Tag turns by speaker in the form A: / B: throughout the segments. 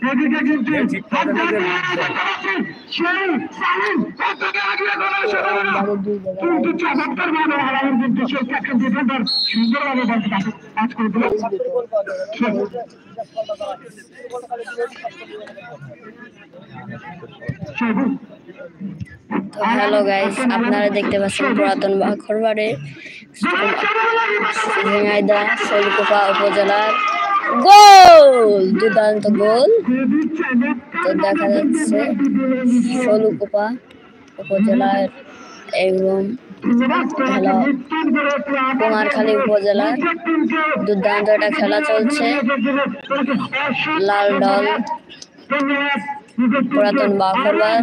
A: এদিকে কিন্তু কিন্তু চমৎকার ভাবে হারানোর কিন্তু সেই ক্যাপ্টেন ডিফেন্ডার সুন্দরভাবে বলটি কাজ করে দিল।
B: তো হ্যালো গাইস, আপনারা দেখতে পাচ্ছেন পুরাতন বাখরবাড়ে ঝিনাইদহ শৈলকুপা উপজেলার গোল, দুর্দান্ত গোল। তো দেখা যাচ্ছে শৈলকুপা উপজেলার এবং কুমারখালী উপজেলার দুর্দান্ত একটা খেলা চলছে। লাল দল পুরাতন বাখরবাড়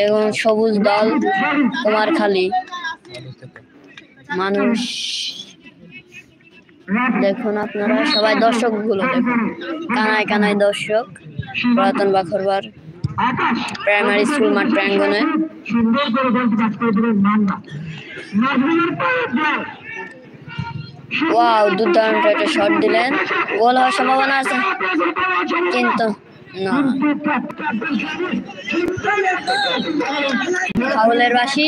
B: এবং সবুজ দল কুমারখালী। মানুষ দেখুন, আপনারা সবাই দর্শক গুলো দেখুন, কানায় কানায় দর্শক পুরাতন বাখরবাড় প্রাইমারি স্কুল মাঠ প্রাঙ্গণে। ওয়াও, দুর্দান্ত একটা শট দিলেন, গোল হওয়ার সম্ভাবনা আছে কিন্তু না। ফাউলের বাঁশি।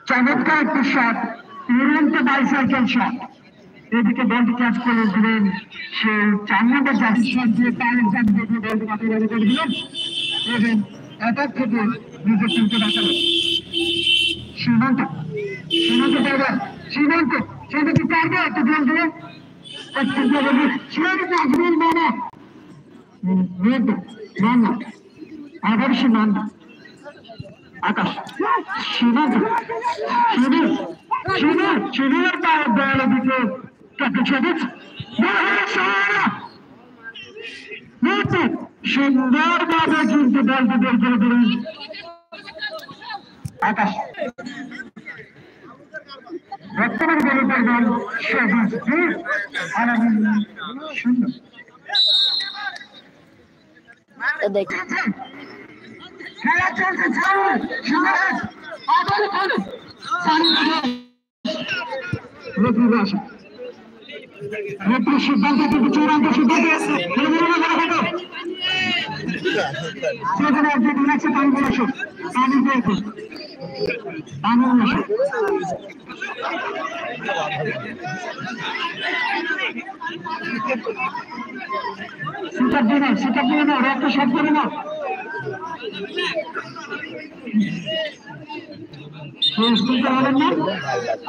A: চমৎকার একটি শট, উড়ন্ত বাইসাইকেল শট। এদিকে বলটি ক্যাচ করে দিলেন সে 4 নম্বর জার্সি শট দিয়ে তারেক জামি দেখে বলটি মাঠে বের করে দিলেন এবং অ্যাটাক থেকে নিজের টিমকে বাঁচালেন। সীমান্ত ড্রাইভার, সীমান্ত সেটা কি পারবে একটা গোল দিয়ে? আবার সীমান্ত আকাশ সীমান্ত সুন্দর তার দেয়ালের দিকে সুন্দরভাবে কিন্তু বলটি বের করে দিলেন আকাশ। বর্তমান দলের দল সবুজ সুন্দর খেলা চলছে। সিদ্ধান্ত কিন্তু চূড়ান্ত সিদ্ধান্ত সেটা দিয়ে না একটা শট করে না।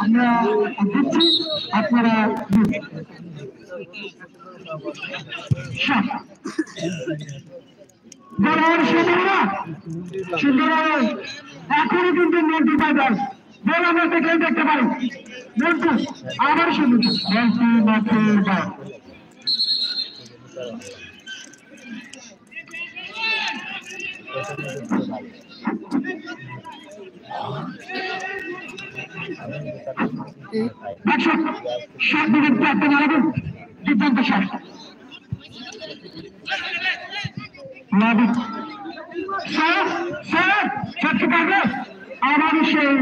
A: আমরা দিচ্ছি, আপনারা সুন্দরভাবে এখনই কিন্তু মন্টু পাইবার বল আমরা দেখে দেখতে পারি। মন্টু আবার সুন্দর বলটি মাঠের বার। দুর্দান্ত শট আবার সেই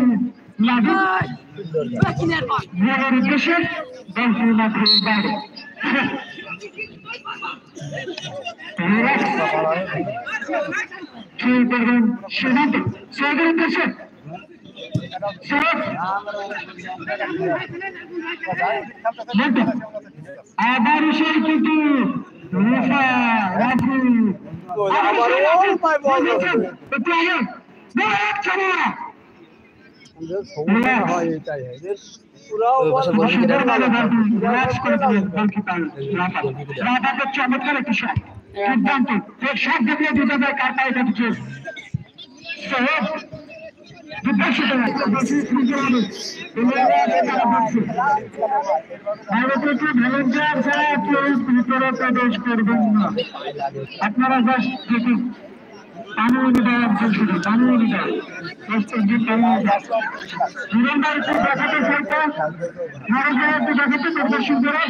A: বলার উদ্দেশ্যে বলটি মাঠের বাইরে। কি করবেন সীমান্ত সৌদের উদ্দেশ্যে আবার সেই কিন্তু চমৎকার একটি শট, সিদ্ধান্ত শট দেখলে বোঝা যায় কার পায়ে কাটছে। প্রবেশ করবেন না, আপনারা জাস্ট দেখুন পানি অনুদান শুধু পানি অনুদান দেখাতে চাইতে দেখাতে প্রদর্শন করে